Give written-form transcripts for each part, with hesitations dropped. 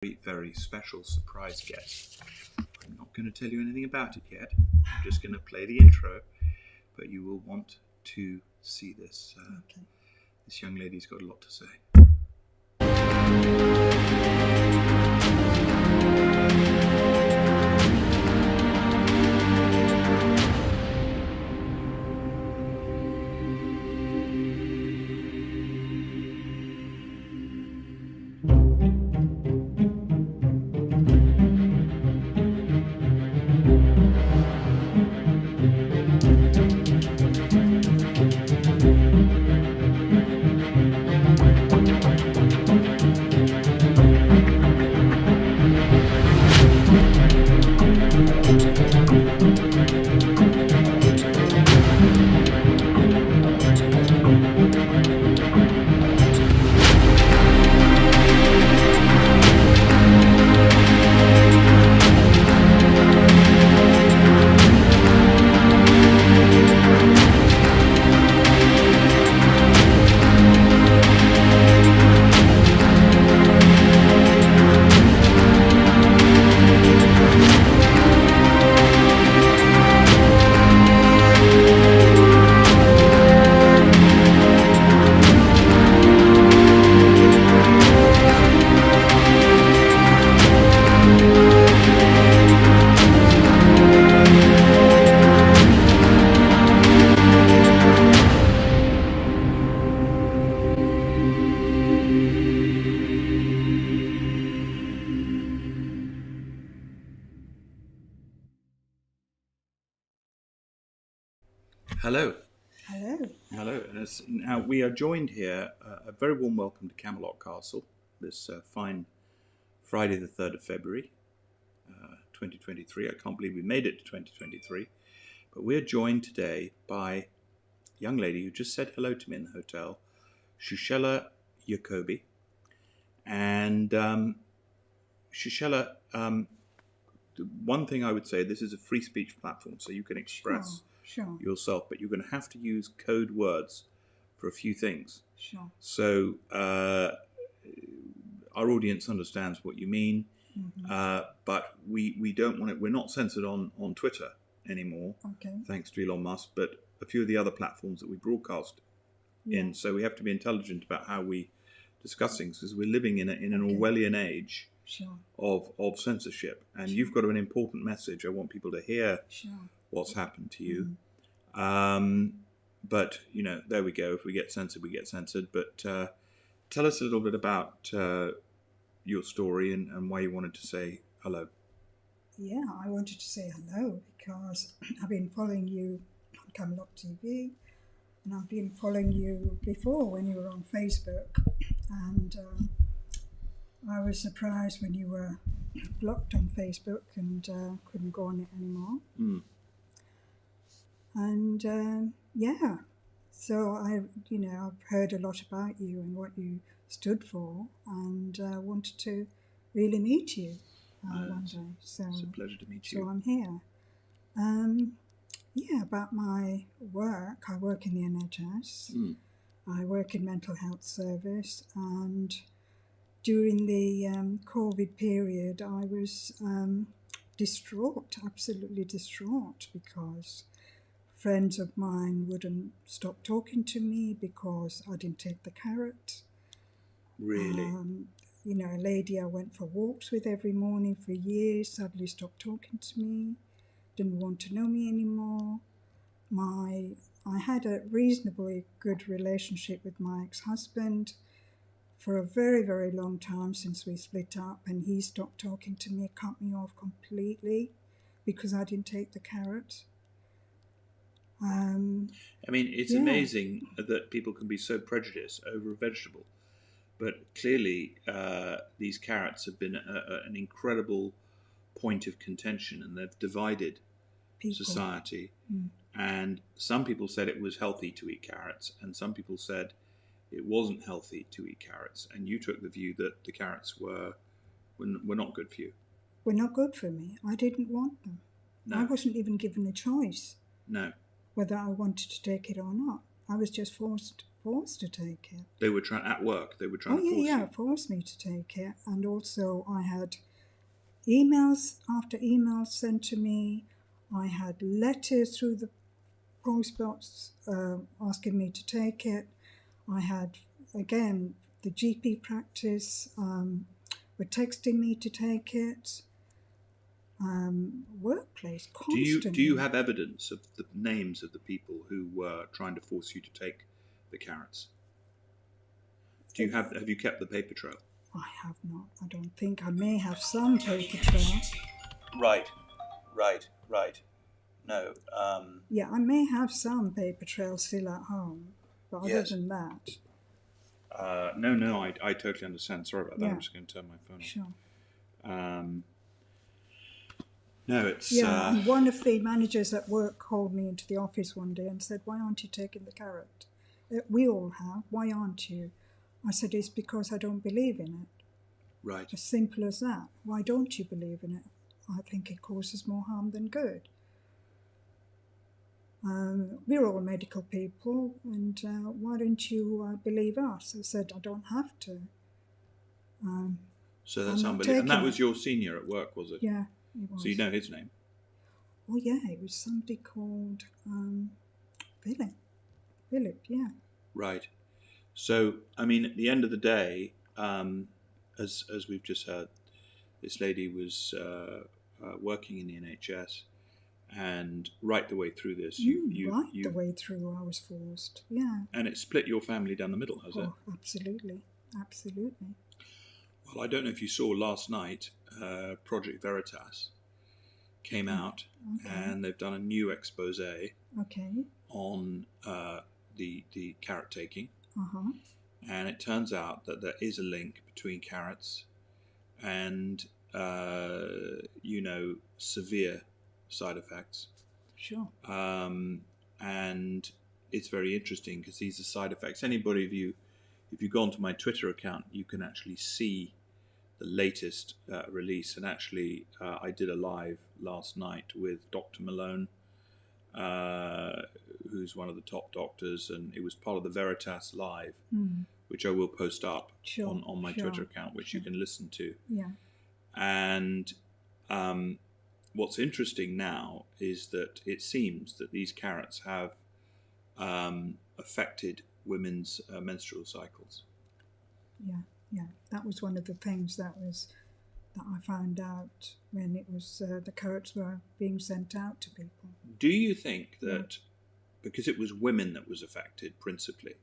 very, very special surprise guest. I'm not going to tell you anything about it yet. I'm just going to play the intro, but you will want to see this. Okay. This young lady's got a lot to say. Hello. Hello. Hello. Now, we are joined here, a very warm welcome to Camelot Castle, this fine Friday the 3rd of February, 2023. I can't believe we made it to 2023. But we're joined today by a young lady who just said hello to me in the hotel, Shushela Jacobi. And Shushela, one thing I would say, this is a free speech platform, so you can express yourself, but you're going to have to use code words for a few things. Sure. So our audience understands what you mean, but we don't want it. We're not censored on Twitter anymore, thanks to Elon Musk, but a few of the other platforms that we broadcast in. So we have to be intelligent about how we discuss things, because we're living in an Orwellian age of censorship, and you've got an important message. I want people to hear what's happened to you. But, you know, there we go. If we get censored, we get censored. But tell us a little bit about your story and why you wanted to say hello. Yeah, I wanted to say hello because I've been following you on Camelot TV, and I've been following you before when you were on Facebook, and I was surprised when you were blocked on Facebook and couldn't go on it anymore. And so I've heard a lot about you and what you stood for, and wanted to really meet you one day. So it's a pleasure to meet you. So I'm here. About my work. I work in the NHS. I work in mental health service, and during the COVID period, I was distraught, absolutely distraught, because friends of mine wouldn't stop talking to me because I didn't take the carrot. Really? A lady I went for walks with every morning for years suddenly stopped talking to me, didn't want to know me anymore. I had a reasonably good relationship with my ex-husband for a very, very long time since we split up, and he stopped talking to me, cut me off completely because I didn't take the carrot. It's amazing that people can be so prejudiced over a vegetable, but clearly these carrots have been an incredible point of contention, and they've divided society. And some people said it was healthy to eat carrots, and some people said it wasn't healthy to eat carrots, and you took the view that the carrots were not good for you. Were not good for me. I didn't want them. No. I wasn't even given a choice. No. Whether I wanted to take it or not. I was just forced forced to take it. They were trying at work. They were trying Oh to force yeah, you. forced me to take it, and also I had emails after emails sent to me. I had letters through the post box asking me to take it. I had, again, the GP practice were texting me to take it. Workplace constantly. Do you have evidence of the names of the people who were trying to force you to take the carrots? Have you kept the paper trail? I have not. I don't think. I may have some paper trail. Right. No. Yeah, I may have some paper trail still at home, but other Yes. than that, No. I totally understand. Sorry about that. Yeah. I'm just going to turn my phone sure. off. No, it's. Yeah, and one of the managers at work called me into the office one day and said, "Why aren't you taking the carrot? We all have. Why aren't you?" I said, "It's because I don't believe in it. Right. As simple as that. Why don't you believe in it? I think it causes more harm than good. We're all medical people, and why don't you believe us?" I said, "I don't have to." So that's I'm not unbelievable. And that taking was it. your senior at work, was it? Yeah, it was. So you know his name? Oh yeah, it was somebody called Philip. Philip, yeah. Right. So, I mean, at the end of the day, as we've just heard, this lady was working in the NHS, and right the way through this, the way through, I was forced. Yeah. and it split your family down the middle, has it? Oh, absolutely, absolutely. Well, I don't know if you saw last night, Project Veritas came out, Okay. and they've done a new expose Okay. on the carrot taking. Uh-huh. And it turns out that there is a link between carrots and, severe side effects. Sure. And it's very interesting because these are side effects. Anybody of you, if you go onto my Twitter account, you can actually see the latest release. And actually, I did a live last night with Dr. Malone, who's one of the top doctors, and it was part of the Veritas Live, which I will post up on my Twitter account, which you can listen to. Yeah. And what's interesting now is that it seems that these carrots have affected women's menstrual cycles. Yeah. That was one of the things that I found out when it was the carrots were being sent out to people. Do you think that because it was women that was affected principally?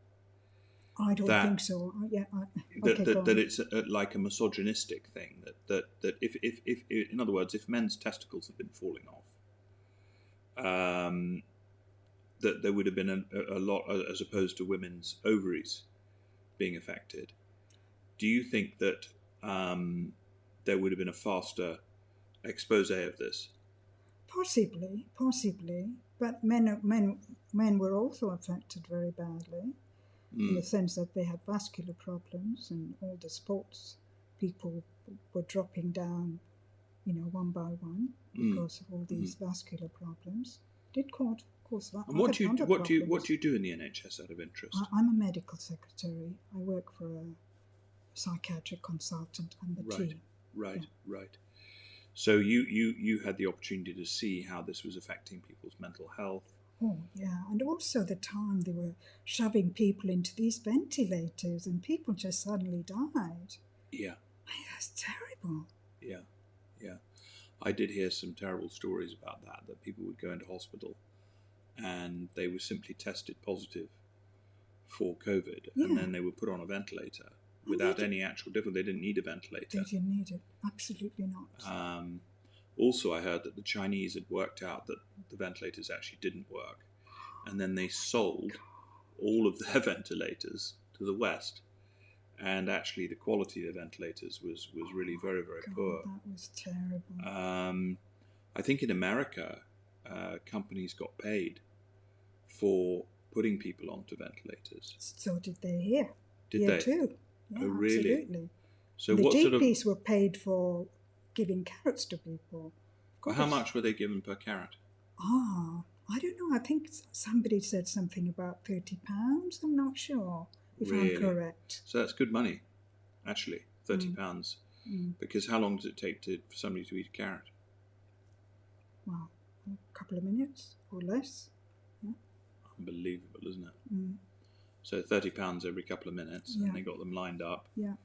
I don't think so. That it's like a misogynistic thing. That if in other words, if men's testicles have been falling off, that there would have been a lot as opposed to women's ovaries being affected. Do you think that there would have been a faster expose of this? Possibly, but men were also affected very badly, in the sense that they had vascular problems, and all the sports people were dropping down, one by one because of all these vascular problems. Did cause that. And what do you do in the NHS out of interest? I'm a medical secretary. I work for a psychiatric consultant and the team. Right. So you had the opportunity to see how this was affecting people's mental health. Oh, yeah. And also the time they were shoving people into these ventilators and people just suddenly died. Yeah. That's terrible. Yeah. I did hear some terrible stories about that people would go into hospital and they were simply tested positive for COVID, and then they were put on a ventilator without any actual difficulty. They didn't need a ventilator. They didn't need it. Absolutely not. Also, I heard that the Chinese had worked out that the ventilators actually didn't work, and then they sold all of their ventilators to the West, and actually the quality of the ventilators was really very, very poor. That was terrible. I think in America, companies got paid for putting people onto ventilators. So did they here. Did they? Too. Yeah, Oh, really? Absolutely. So the what GPs were paid for giving carrots to people. How much were they given per carrot? I don't know. I think somebody said something about £30. I'm not sure if Really? I'm correct. So that's good money, actually, £30. Mm. Because how long does it take for somebody to eat a carrot? Well, a couple of minutes or less. Yeah. Unbelievable, isn't it? Mm. So £30 every couple of minutes, Yeah. and they got them lined up. Yeah.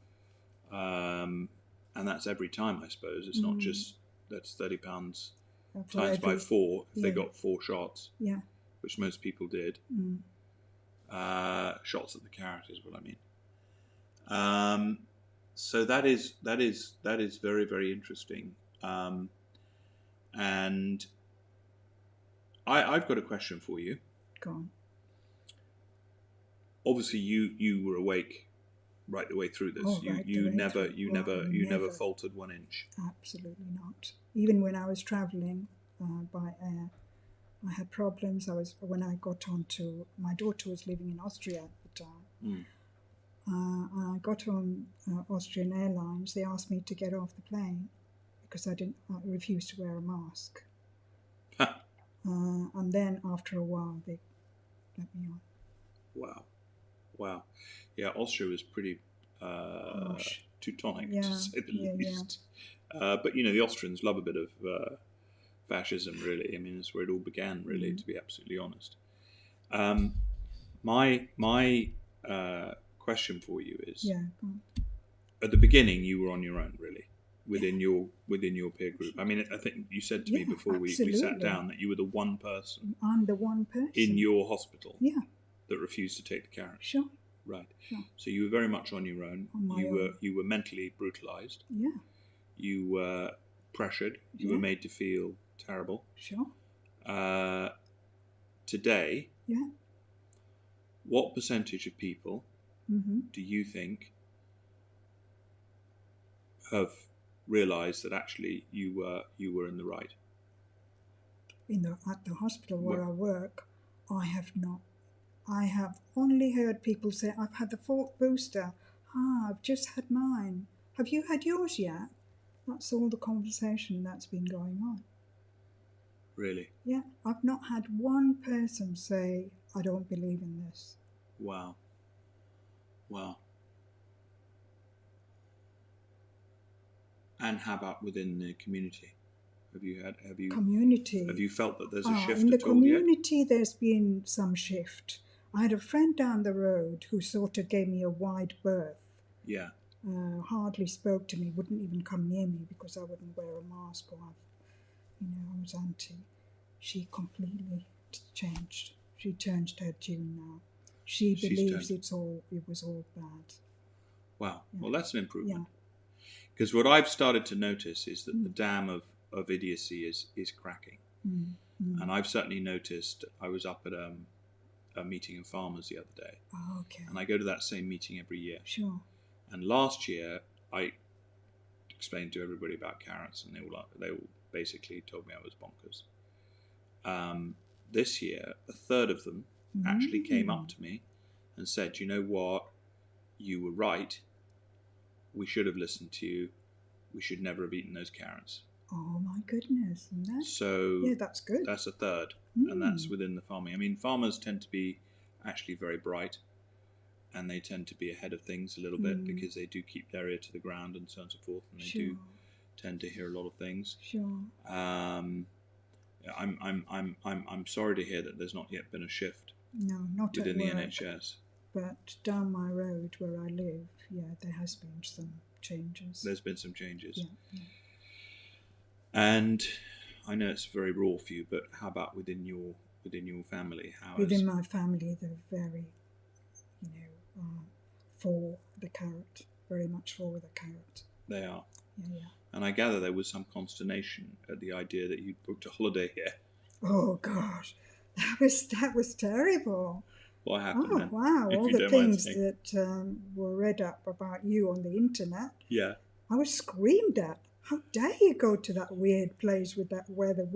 And that's every time, I suppose. It's not just, that's £30 times by 4 if they got 4 shots, Yeah. which most people did. Mm. Shots at the carrot is what I mean. So that is very, very interesting. And I've got a question for you. Go on. Obviously, you were awake right the way through this. Oh, you never never. faltered 1 inch. Absolutely not. Even when I was travelling by air, I had problems. When I got onto, my daughter was living in Austria at the time. I got on Austrian Airlines. They asked me to get off the plane because I refused to wear a mask. And then after a while, they let me on. Wow. Yeah, Austria was pretty Teutonic, to say the least. Yeah. But the Austrians love a bit of fascism, really. I mean, it's where it all began, really, to be absolutely honest. My question for you is: at the beginning, you were on your own, really, within your peer group. I mean, I think you said to me before we sat down that you were the one person. I'm the one person in your hospital. Yeah. That refused to take the carrot. Sure. Right. Sure. So you were very much on your own. You were mentally brutalized. Yeah. You were pressured. You were made to feel terrible. Sure. Today. Yeah. What percentage of people do you think have realised that actually you were in the right? At the hospital where I work, I have not. I have only heard people say, I've had the 4th booster. I've just had mine. Have you had yours yet? That's all the conversation that's been going on. Really? Yeah. I've not had one person say, I don't believe in this. Wow. And how about within the community? Have you felt that there's a shift in the at all yet? community? There's been some shift. I had a friend down the road who sort of gave me a wide berth. Yeah. Hardly spoke to me, wouldn't even come near me because I wouldn't wear a mask or I was anti. She completely changed. She changed her tune now. She believes it was all bad. Wow. Yeah. Well, that's an improvement. Because what I've started to notice is that the dam of idiocy is cracking. And I've certainly noticed, I was up at a meeting of farmers the other day. Oh, okay. And I go to that same meeting every year. Sure. And last year, I explained to everybody about carrots, and they all basically told me I was bonkers. This year, a third of them actually came up to me and said, you know what, you were right. We should have listened to you. We should never have eaten those carrots. Oh my goodness. So that's good. That's a third. And that's within the farming. I mean, farmers tend to be actually very bright, and they tend to be ahead of things a little bit because they do keep their ear to the ground and so on and so forth, and they do tend to hear a lot of things. Sure. I'm sorry to hear that there's not yet been a shift. No, not within the work, NHS. But down my road where I live, there has been some changes. There's been some changes. Yeah. And I know it's very raw for you, but how about within your family? Within my family, they're very, for the carrot, very much for the carrot. They are. Yeah. And I gather there was some consternation at the idea that you'd booked a holiday here. Oh gosh, that was terrible. What happened then? Oh wow, all the things that were read up about you on the internet. Yeah. I was screamed at. How dare you go to that weird place where the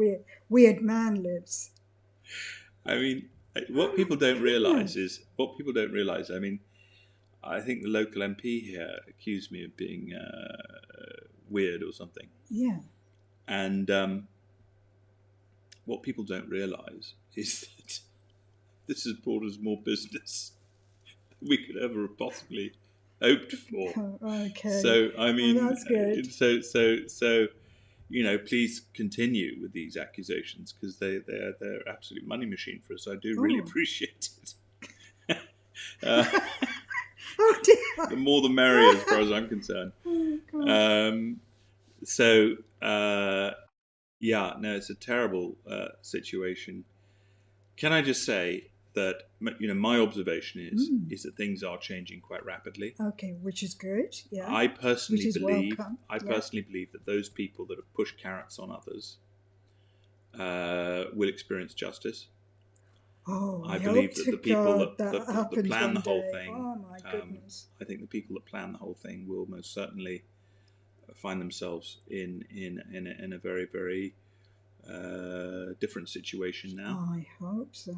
weird man lives? I mean, what people don't realise, I mean, I think the local MP here accused me of being weird or something. Yeah. And what people don't realise is that this has brought us more business than we could ever have possibly hoped for. Oh, okay. So I mean, that's good. So please continue with these accusations, because they're absolute money machine for us. I do really appreciate it. Oh dear. The more the merrier, as far as I'm concerned. Oh, God. It's a terrible situation. Can I just say that my observation is that things are changing quite rapidly. Okay, which is good. Yeah. I personally believe welcome. that those people that have pushed carrots on others will experience justice. Oh, I believe that the people that plan the whole thing. Oh my goodness. I think the people that plan the whole thing will most certainly find themselves in a very, very different situation now. I hope so.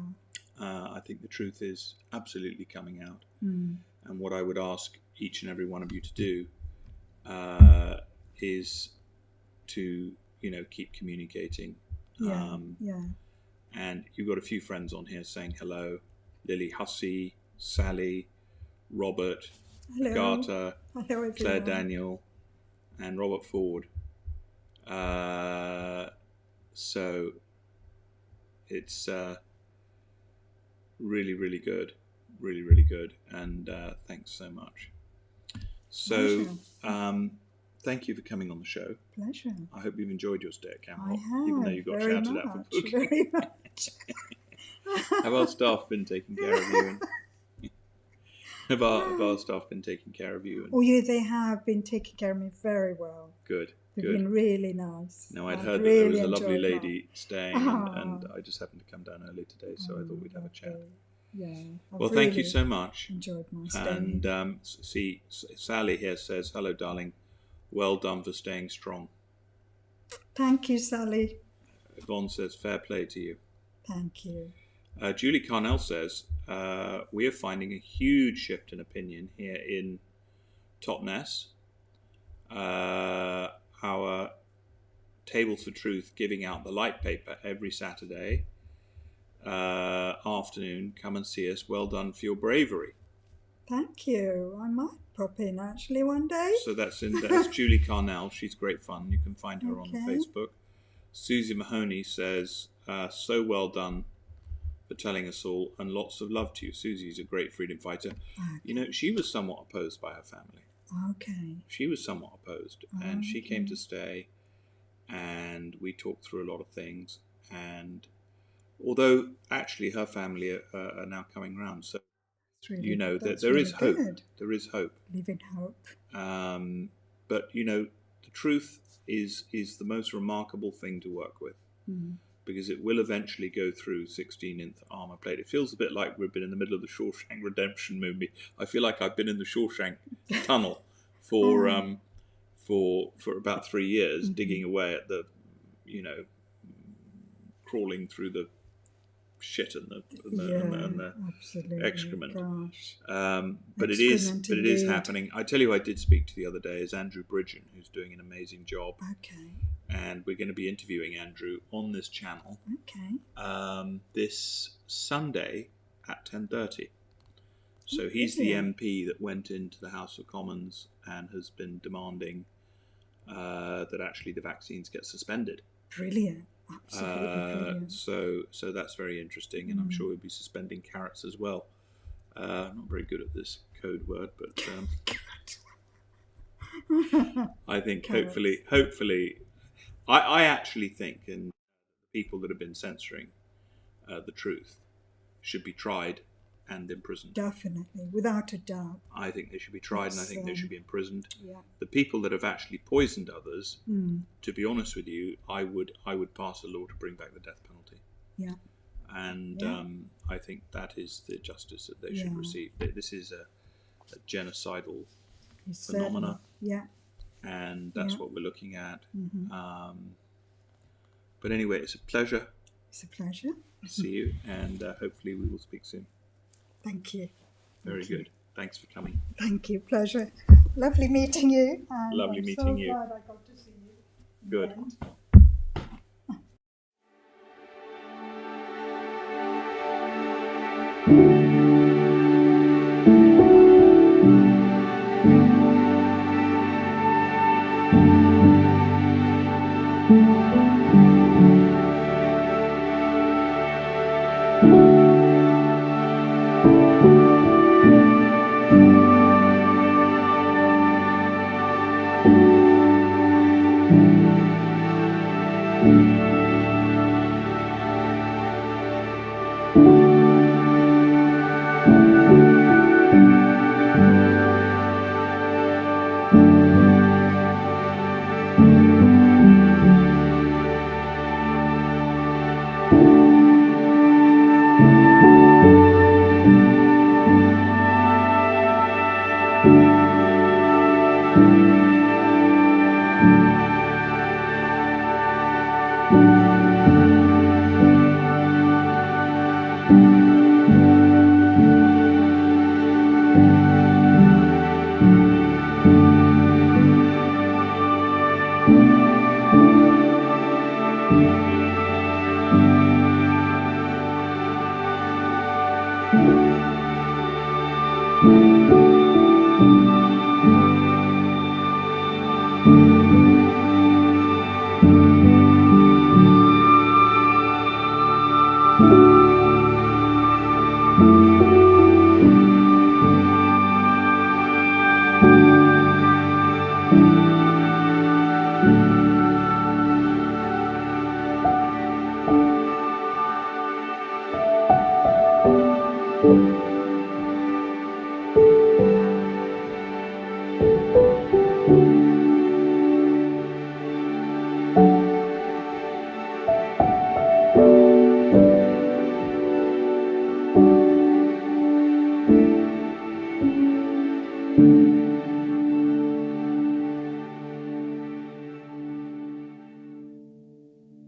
I think the truth is absolutely coming out. And what I would ask each and every one of you to do is to keep communicating. And you've got a few friends on here saying hello: Lily Hussey, Sally, Robert, Agatha, Claire Daniel, and Robert Ford. So it's really, really good. Really, really good. And thanks so much. So thank you for coming on the show. Pleasure. I hope you've enjoyed your stay at Camelot, I have, even though you got shouted at for booking. Very much. Have our staff been taking care of you? Have our staff been taking care of you? Oh, yeah, they have been taking care of me very well. Good. They've been really nice. No, I'd heard that there was a lovely lady staying, and I just happened to come down early today, so I thought we'd have a chat. Yeah. Well, thank you so much. Enjoyed my stay. And Sally here says, hello, darling. Well done for staying strong. Thank you, Sally. Yvonne says, fair play to you. Thank you. Julie Carnell says, we are finding a huge shift in opinion here in Totnes. Our Tables for Truth giving out the light paper every Saturday afternoon. Come and see us. Well done for your bravery. Thank you. I might pop in actually one day. So that's Julie Carnell. She's great fun. You can find her on Facebook. Susie Mahoney says, so well done for telling us all, and lots of love to you. Susie's a great freedom fighter. Okay. She was somewhat opposed by her family. Okay. She was somewhat opposed, and she came to stay, and we talked through a lot of things. And although actually her family are now coming round, so really, that there is hope. Good. There is hope. Live in hope. But the truth is the most remarkable thing to work with, because it will eventually go through 16-inch armor plate. It feels a bit like we've been in the middle of the Shawshank Redemption movie. I feel like I've been in the Shawshank tunnel for about 3 years, digging away at the, crawling through the shit and the excrement. Gosh. But it is happening. I tell you, I did speak to the other day is Andrew Bridgen, who's doing an amazing job. Okay. And we're going to be interviewing Andrew on this channel. Okay. This Sunday at 10:30. So he's the MP that went into the House of Commons and has been demanding that actually the vaccines get suspended. Brilliant. Absolutely brilliant. So that's very interesting, and I'm sure we'll be suspending carrots as well. I'm not very good at this code word, but I think carrots. hopefully, I actually think, and people that have been censoring the truth should be tried and imprisoned. Definitely, without a doubt. I think they should be tried, and I think they should be imprisoned. Yeah. The people that have actually poisoned others, to be honest with you, I would pass a law to bring back the death penalty. Yeah. And I think that is the justice that they should receive. This is a genocidal phenomena. Yeah. And that's what we're looking at. But anyway, it's a pleasure. It's a pleasure. See you, and hopefully we will speak soon. Thank you. Very good. Thanks for coming. Thank you. Pleasure. Lovely meeting you. And Lovely meeting you. I'm so glad I got to see you. Good.